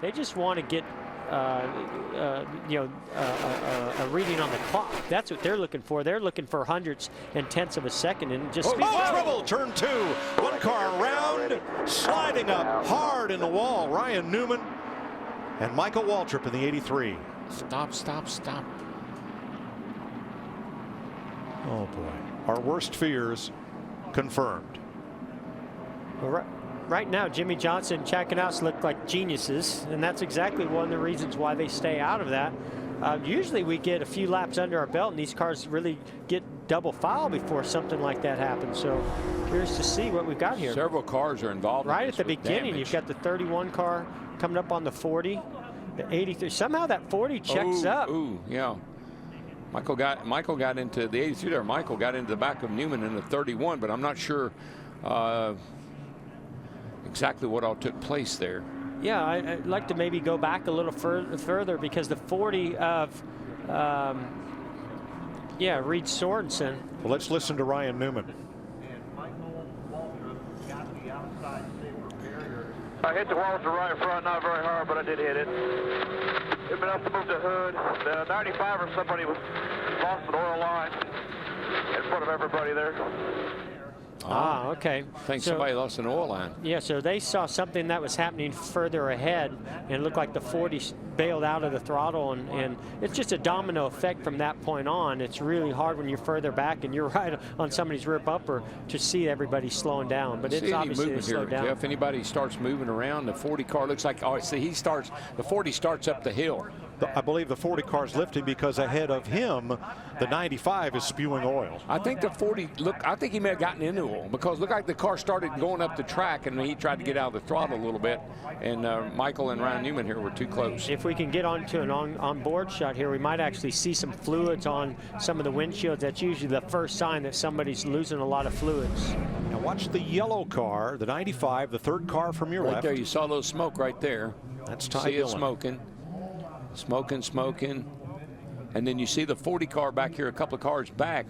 They just want to get a reading on the clock. That's what they're looking for. They're looking for hundredths and tenths of a second, and just trouble. Turn 2. One car around, sliding up hard in the wall. Ryan Newman and Michael Waltrip in the 83. Stop. Oh boy, our worst fears confirmed. Right now, Jimmy Johnson and Chad Canals look like geniuses, and that's exactly one of the reasons why they stay out of that. Usually we get a few laps under our belt, and these cars really get double foul before something like that happens. So curious to see what we've got here. Several cars are involved. Right at the beginning, you've got the 31 car coming up on the 40, the 83. Somehow that 40 checks up. Ooh, yeah. Michael got into the 83 there. Michael got into the back of Newman in the 31, but I'm not sure exactly what all took place there. Yeah, I'd like to maybe go back a little further because the 40 of Reed Sorensen. Well, let's listen to Ryan Newman. I hit the wall to the right front, not very hard, but I did hit it. It enough to move the hood. The 95 or somebody was lost an oil line in front of everybody there. Ah, okay. Think somebody lost an oil line. Yeah, so they saw something that was happening further ahead, and it looked like the 40 bailed out of the throttle, and it's just a domino effect from that point on. It's really hard when you're further back and you're right on somebody's rear bumper to see everybody slowing down. But it's obviously they slowed down. If anybody starts moving around, the 40 car looks like, oh, see, the 40 starts up the hill. I believe the 40 car's lifting because ahead of him, the 95 is spewing oil. I think the 40, I think he may have gotten into oil because it looked like the car started going up the track and he tried to get out of the throttle a little bit. And Michael and Ryan Newman here were too close. If we can get onto an on-board shot here, we might actually see some fluids on some of the windshields. That's usually the first sign that somebody's losing a lot of fluids. Now watch the yellow car, the 95, the third car from your left. Right there, you saw those smoke right there. That's Ty See Dillon. it smoking. And then you see the 40 car back here, a couple of cars back.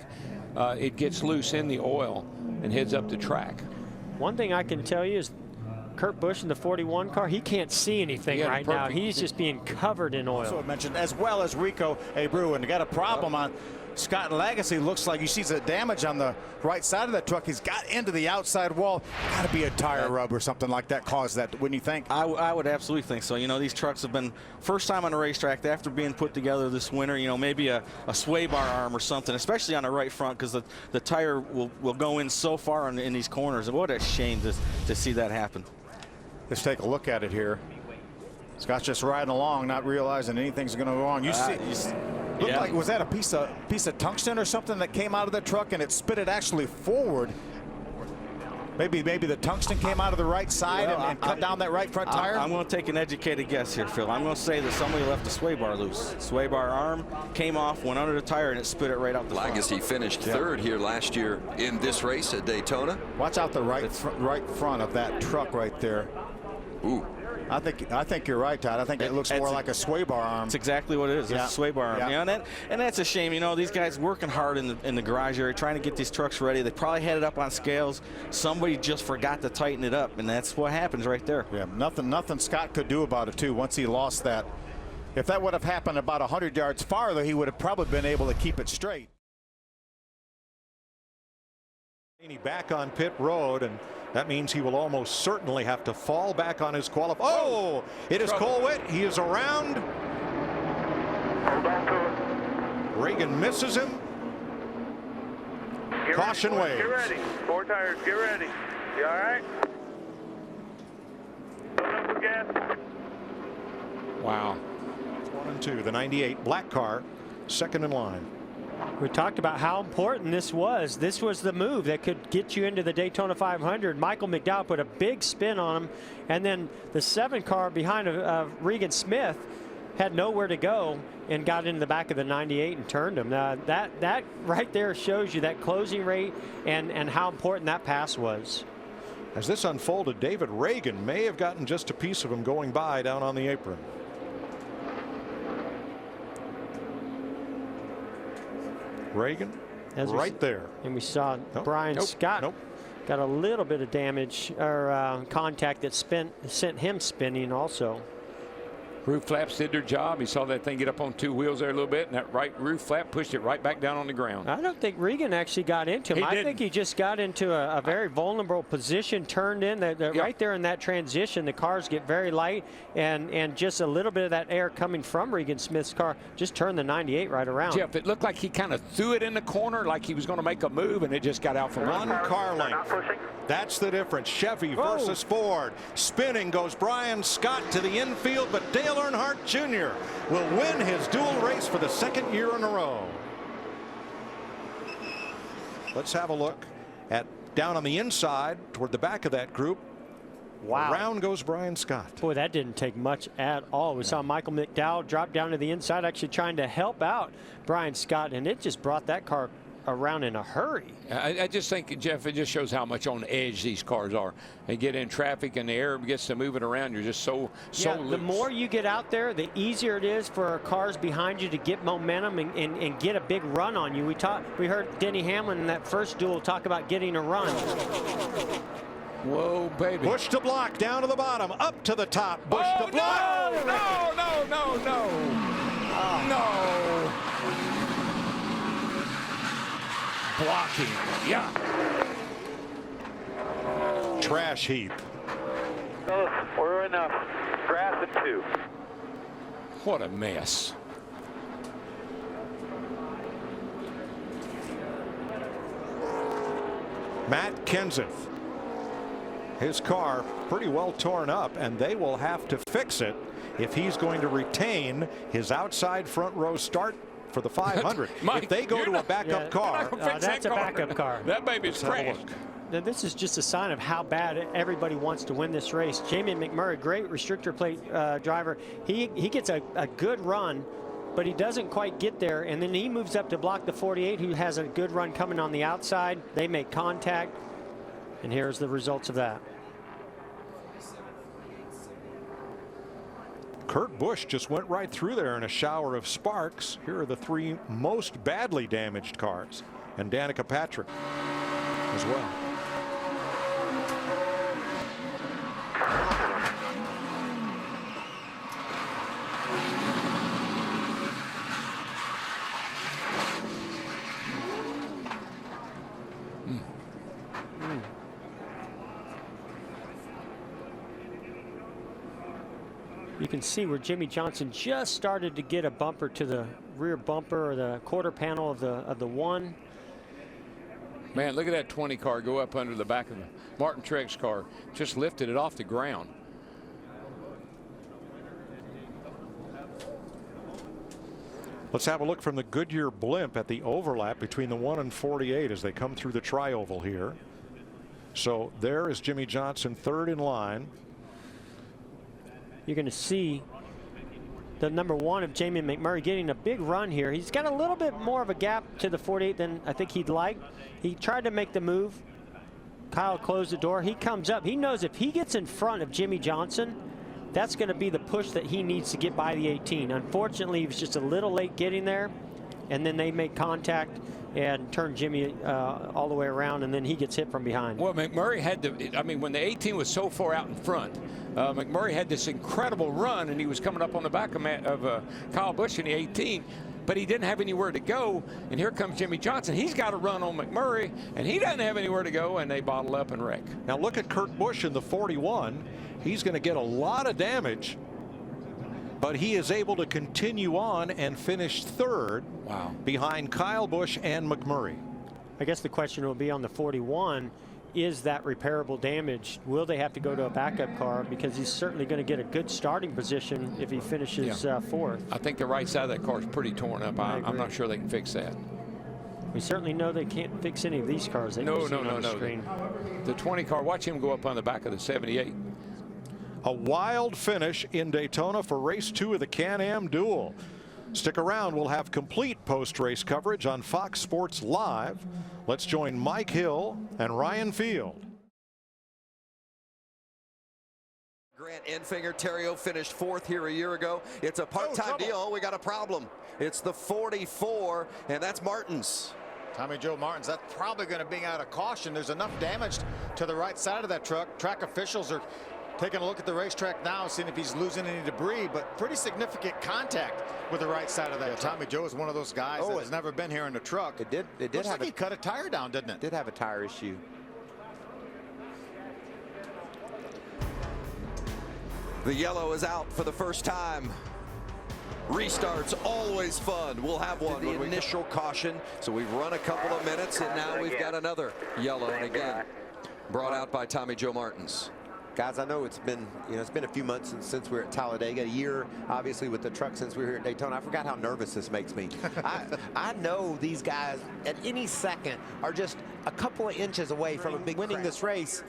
It gets loose in the oil and heads up the track. One thing I can tell you is Kurt Busch in the 41 car, he can't see anything right now. He's just being covered in oil. Also mentioned, as well as Rico Abreu, and got a problem on Scott Lagasse. Looks like you see the damage on the right side of that truck. He's got into the outside wall. Got to be a tire rub or something like that caused that, wouldn't you think? I would absolutely think so. You know, these trucks have been first time on a racetrack after being put together this winter. You know, maybe a sway bar arm or something, especially on the right front, because the tire will go in so far in these corners. And what a shame to see that happen. Let's take a look at it here. Scott's just riding along, not realizing anything's going to go wrong. You see, looked like, was that a piece of tungsten or something that came out of the truck and it spit it actually forward? Maybe the tungsten came out of the right side and cut down that right front tire? I'm going to take an educated guess here, Phil. I'm going to say that somebody left the sway bar loose. Sway bar arm came off, went under the tire, and it spit it right out the front. Lagasse finished third here last year in this race at Daytona. Watch out the right front of that truck right there. Ooh. I think you're right, Todd. I think it looks more like a sway bar arm. That's exactly what it is. It's a sway bar arm. Yeah, and that's a shame. You know, these guys working hard in the garage area, trying to get these trucks ready. They probably had it up on scales. Somebody just forgot to tighten it up, and that's what happens right there. Yeah, nothing Scott could do about it, too, once he lost that. If that would have happened about 100 yards farther, he would have probably been able to keep it straight. Back on pit road, and that means he will almost certainly have to fall back on his qualify. Oh, it is Colwitt. He is around. Hold on to it. Reagan misses him. Caution waves. Get ready. 4 tires. Get ready. You all right? Put up the gas. Wow. 1 and 2. The 98 black car, second in line. We talked about how important this was. This was the move that could get you into the Daytona 500. Michael McDowell put a big spin on him, and then the 7 car behind Regan Smith had nowhere to go and got into the back of the 98 and turned him. That right there shows you that closing rate and how important that pass was. As this unfolded, David Reagan may have gotten just a piece of him going by down on the apron. Reagan right there. And we saw Brian Scott got a little bit of damage or contact that sent him spinning also. Roof flaps did their job. He saw that thing get up on 2 wheels there a little bit, and that right roof flap pushed it right back down on the ground. I don't think Regan actually got into him. I think he just got into a very vulnerable position, turned in. Right there in that transition, the cars get very light, and just a little bit of that air coming from Regan Smith's car just turned the 98 right around. Jeff, it looked like he kind of threw it in the corner like he was going to make a move, and it just got out from One under. car length. That's the difference. Chevy versus Ford. Spinning goes Brian Scott to the infield, but Dale Earnhardt Jr. will win his dual race for the 2nd year in a row. Let's have a look at down on the inside toward the back of that group. Wow. Around goes Brian Scott. Boy, that didn't take much at all. We saw Michael McDowell drop down to the inside, actually trying to help out Brian Scott, and it just brought that car around in a hurry. I just think, Jeff, it just shows how much on edge these cars are. They get in traffic and the air gets to moving around. You're just so loose. The more you get out there, the easier it is for cars behind you to get momentum and get a big run on you. We heard Denny Hamlin in that first duel talk about getting a run. Whoa, baby. Busch to block, down to the bottom, up to the top. Busch to block. No. Blocking. Yeah. Trash heap. We're enough. Grass at 2. What a mess. Matt Kenseth. His car pretty well torn up, and they will have to fix it if he's going to retain his outside front row start for the 500. Mike, if they go to a backup car. That's a backup car. That baby's crashed. Now, this is just a sign of how bad everybody wants to win this race. Jamie McMurray, great restrictor plate driver. He gets a good run, but he doesn't quite get there, and then he moves up to block the 48, who has a good run coming on the outside. They make contact, and here's the results of that. Kurt Busch just went right through there in a shower of sparks. Here are the 3 most badly damaged cars, and Danica Patrick as well. You can see where Jimmy Johnson just started to get a bumper to the rear bumper or the quarter panel of the one. Man, look at that 20 car go up under the back of Martin Truex car. Just lifted it off the ground. Let's have a look from the Goodyear blimp at the overlap between the 1 and 48 as they come through the tri-oval here. So there is Jimmy Johnson, 3rd in line. You're going to see the number 1 of Jamie McMurray getting a big run here. He's got a little bit more of a gap to the 48 than I think he'd like. He tried to make the move. Kyle closed the door. He comes up. He knows if he gets in front of Jimmy Johnson, that's going to be the push that he needs to get by the 18. Unfortunately, he was just a little late getting there, and then they make contact and turn Jimmy all the way around, and then he gets hit from behind. Well, McMurray had to, I mean, when the 18 was so far out in front, McMurray had this incredible run, and he was coming up on the back of Kyle Busch in the 18, but he didn't have anywhere to go, and here comes Jimmy Johnson. He's got to run on McMurray, and he doesn't have anywhere to go, and they bottle up and wreck. Now look at Kurt Busch in the 41. He's going to get a lot of damage, but he is able to continue on and finish 3rd. Wow. Behind Kyle Busch and McMurray. I guess the question will be on the 41, is that repairable damage? Will they have to go to a backup car? Because he's certainly going to get a good starting position if he finishes 4th. I think the right side of that car is pretty torn up. I'm not sure they can fix that. We certainly know they can't fix any of these cars. No. The 20 car, watch him go up on the back of the 78. A wild finish in Daytona for race 2 of the Can-Am Duel. Stick around. We'll have complete post-race coverage on Fox Sports Live. Let's join Mike Hill and Ryan Field. Grant Enfinger, Terrio finished 4th here a year ago. It's a part-time deal. Oh, we got a problem. It's the 44, and that's Martin's. Tommy Joe Martins, that's probably going to be out of caution. There's enough damage to the right side of that truck. Track officials are Taking a look at the racetrack now, seeing if he's losing any debris, but pretty significant contact with the right side of that. Yeah, Tommy Joe is one of those guys that has never been here in the truck. It did Looks have like he cut a tire down, didn't it? Did have a tire issue. The yellow is out for the first time. Restarts always fun. We'll have one. The initial caution. So we've run a couple of minutes, and now we've got another yellow, and again brought out by Tommy Joe Martins. Guys, I know it's been a few months since we were at Talladega, a year obviously with the truck since we were here at Daytona. I forgot how nervous this makes me. I know these guys at any second are just a couple of inches away from winning this race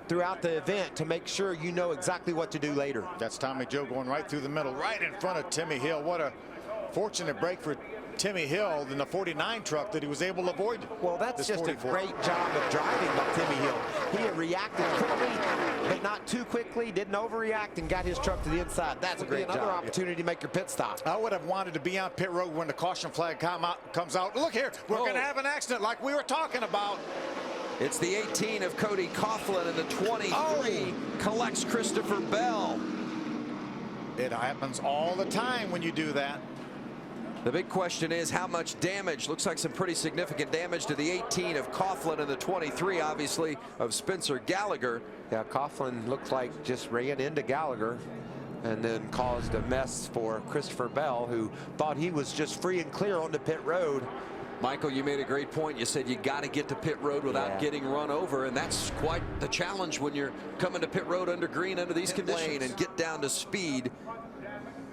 throughout the event to make sure you know exactly what to do later. That's Tommy Joe going right through the middle, right in front of Timmy Hill. What a fortunate break for Timmy Hill in the 49 truck that he was able to avoid. Well, that's just 44. A great job of driving by Timmy Hill. He had reacted quickly, but not too quickly, didn't overreact, and got his truck to the inside. That's a great job. Another opportunity to make your pit stop. I would have wanted to be on pit road when the caution flag comes out. Look here, we're going to have an accident like we were talking about. It's the 18 of Cody Coughlin, and the 23 collects Christopher Bell. It happens all the time when you do that. The big question is how much damage. Looks like some pretty significant damage to the 18 of Coughlin and the 23, obviously, of Spencer Gallagher. Yeah, Coughlin looks like just ran into Gallagher and then caused a mess for Christopher Bell, who thought he was just free and clear on the pit road. Michael, you made a great point. You said you got to get to pit road without getting run over, and that's quite the challenge when you're coming to pit road under green under these conditions and get down to speed.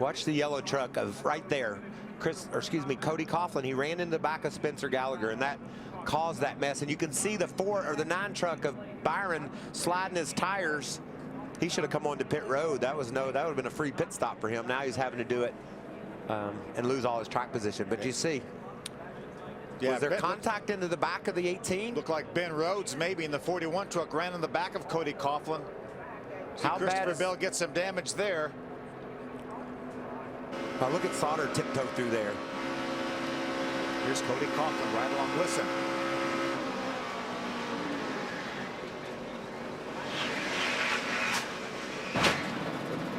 Watch the yellow truck of right there. Cody Coughlin, he ran into the back of Spencer Gallagher, and that caused that mess. And you can see the 9 truck of Byron sliding his tires. He should have come on to pit road. That would have been a free pit stop for him. Now he's having to do it and lose all his track position. But you see, was there contact into the back of the 18? Looked like Ben Rhodes maybe in the 41 truck ran in the back of Cody Coughlin. How Christopher Bell gets some damage there. Now look at Sauter tiptoe through there. Here's Cody Coughlin right along. Listen.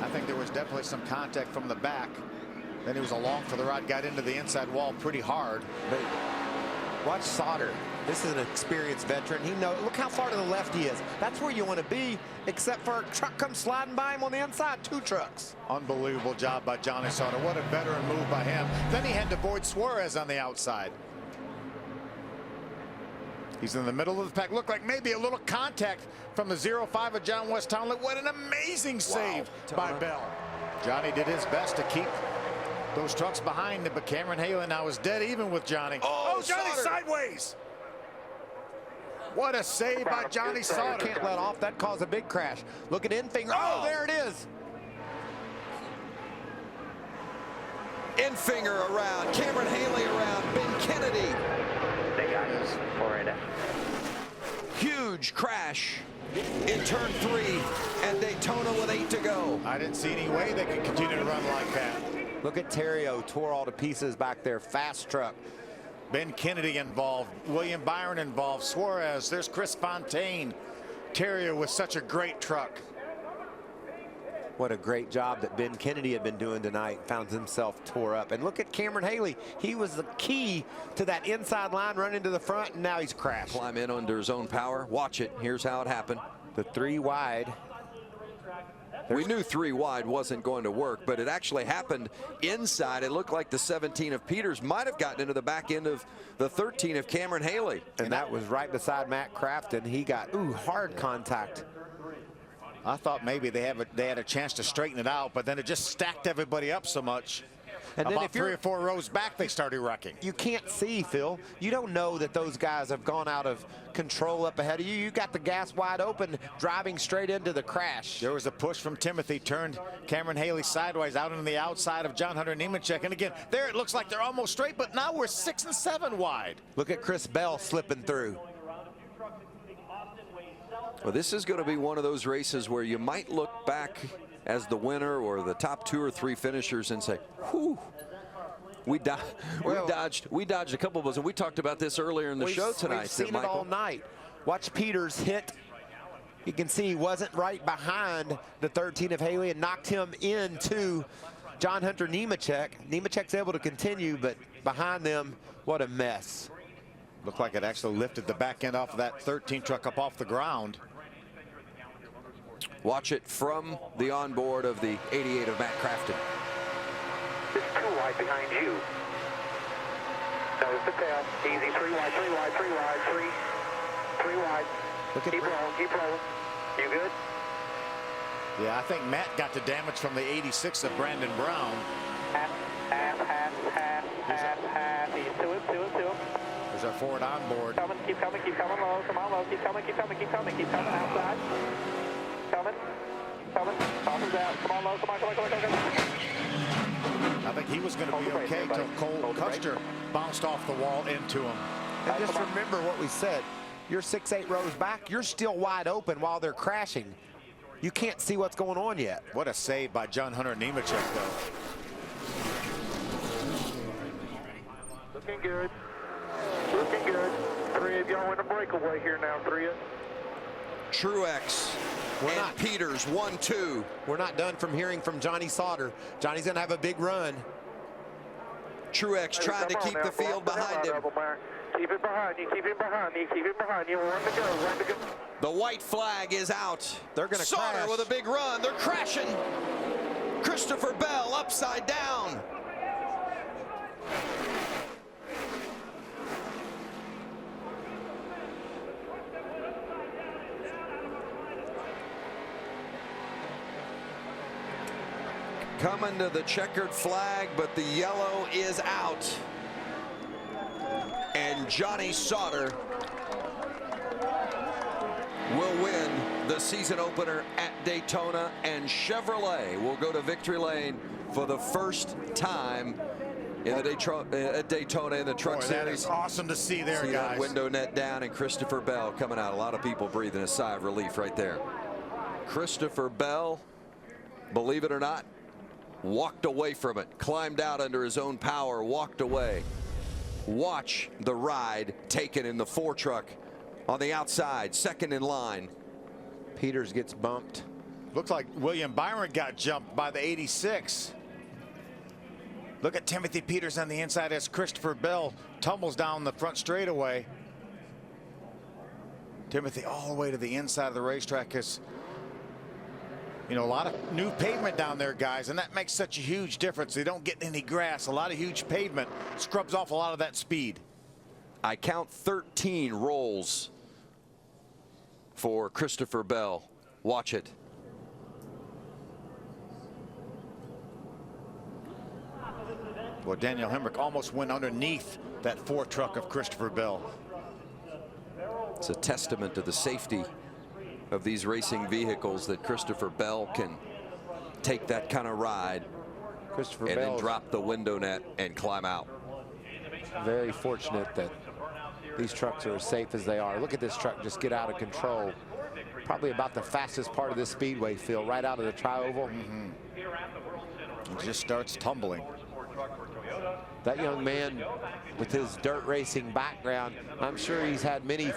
I think there was definitely some contact from the back. Then he was along for the ride, got into the inside wall pretty hard. But watch Sauter. This is an experienced veteran. He knows. Look how far to the left he is. That's where you want to be, except for a truck comes sliding by him on the inside. 2 trucks. Unbelievable job by Johnny Sauter. What a veteran move by him. Then he had to avoid Suarez on the outside. He's in the middle of the pack. Looked like maybe a little contact from the 05 of John West Townley. What an amazing save by Bell. Johnny did his best to keep those trucks behind him, but Cameron Haley now is dead even with Johnny. Oh, Johnny sideways. What a save by Johnny Sauter. Can't let off. That caused a big crash. Look at Enfinger. Oh, there it is. Enfinger around. Cameron Haley around. Ben Kennedy. They got this. 4-8. Huge crash in turn 3 and Daytona with 8 to go. I didn't see any way they could continue to run like that. Look at Terrio, tore all to pieces back there. Fast truck. Ben Kennedy involved, William Byron involved, Suarez, there's Chris Fontaine. Terrio with such a great truck. What a great job that Ben Kennedy had been doing tonight. Found himself tore up. And look at Cameron Haley. He was the key to that inside line, running to the front, and now he's crashed. Climb in under his own power. Watch it. Here's how it happened. The 3 wide. We knew 3 wide wasn't going to work, but it actually happened inside. It looked like the 17 of Peters might have gotten into the back end of the 13 of Cameron Haley. And that was right beside Matt Crafton. He got, hard contact. I thought maybe they had a chance to straighten it out, but then it just stacked everybody up so much. And then if 3 or 4 rows back, they started wrecking. You can't see, Phil. You don't know that those guys have gone out of control up ahead of you. You got the gas wide open, driving straight into the crash. There was a push from Timothy, turned Cameron Haley sideways out on the outside of John Hunter Nemechek. And again, there it looks like they're almost straight, but now we're 6 and 7 wide. Look at Chris Bell slipping through. Well, this is going to be one of those races where you might look back as the winner or the top 2 or 3 finishers and say, whew, we dodged a couple of those, and we talked about this earlier in the show tonight. We've seen it all night. Watch Peters hit You can see he wasn't right behind the 13 of Haley and knocked him into John Hunter Nemechek. Nemechek's able to continue, but behind them, what a mess. Looked like it actually lifted the back end off of that 13 truck up off the ground. Watch it from the onboard of the 88 of Matt Crafton. It's 2 wide behind you. Nose to tail. Easy, 3 wide, 3 wide, 3 wide, 3 wide. Look at Keep rolling, keep rolling. You good? Yeah, I think Matt got the damage from the 86 of Brandon Brown. Half. He's to him. There's our forward onboard. Keep coming low. Come on low. Keep coming outside. Coming. Tossers out. Come on low. Come on. I think he was going to be okay until Cole Custer bounced off the wall into him. And just remember what we said. You're 6-8 rows back. You're still wide open while they're crashing. You can't see what's going on yet. What a save by John Hunter Nemechek, though. Looking good. 3 of y'all in a breakaway here now, 3 of. Truex and Peters, 1-2. We're not done from hearing from Johnny Sauter. Johnny's going to have a big run. Truex trying to keep the field behind him. Keep it behind you. Keep it behind you. Run to go. The white flag is out. They're going to Sauter crash. with a big run. They're crashing. Christopher Bell upside down. Coming to the checkered flag, but the yellow is out. And Johnny Sauter will win the season opener at Daytona, and Chevrolet will go to victory lane for the first time in the at Daytona in the Truck Series. That is awesome to see there, guys. That window net down and Christopher Bell coming out. A lot of people breathing a sigh of relief right there. Christopher Bell, believe it or not, walked away from it, climbed out under his own power, walked away. Watch the ride taken in the 4 truck on the outside, second in line. Peters gets bumped. Looks like William Byron got jumped by the 86. Look at Timothy Peters on the inside as Christopher Bell tumbles down the front straightaway. Timothy all the way to the inside of the racetrack. Is, you know, a lot of new pavement down there, guys, and that makes such a huge difference. They don't get any grass. A lot of huge pavement scrubs off a lot of that speed. I count 13 rolls for Christopher Bell. Watch it. Well, Daniel Hemrick almost went underneath that 4 truck of Christopher Bell. It's a testament to the safety of these racing vehicles that Christopher Bell can take that kind of ride and then drop the window net and climb out. Very fortunate that these trucks are as safe as they are. Look at this truck just get out of control. Probably about the fastest part of this speedway field, right out of the tri-oval. It just starts tumbling. That young man with his dirt racing background, I'm sure he's had many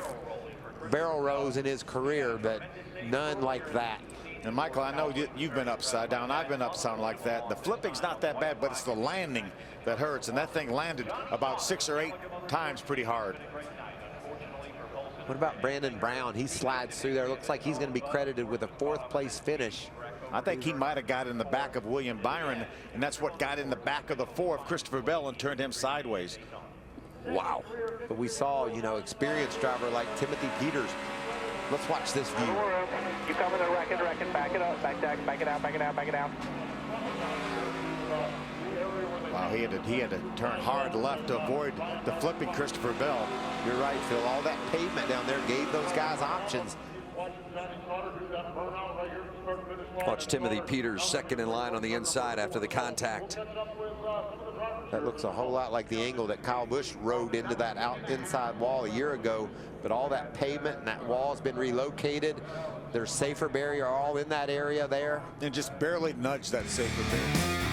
barrel rolls in his career, but none like that. And Michael, I know you've been upside down. I've been upside down like that. The flipping's not that bad, but it's the landing that hurts. And that thing landed about 6 or 8 times pretty hard. What about Brandon Brown? He slides through there. Looks like he's going to be credited with a 4th place finish. I think he might have got in the back of William Byron, and that's what got in the back of the 4 of Christopher Bell and turned him sideways. Wow. But we saw, you know, experienced driver like Timothy Peters. Let's watch this view. You coming to reckon, back it up, back it out. Wow, he had to turn hard left to avoid the flipping Christopher Bell. You're right, Phil. All that pavement down there gave those guys options. Watch Timothy Peters second in line on the inside after the contact. That looks a whole lot like the angle that Kyle Busch rode into that inside wall a year ago. But all that pavement and that wall has been relocated. There's safer barrier all in that area there. And just barely nudged that safer barrier.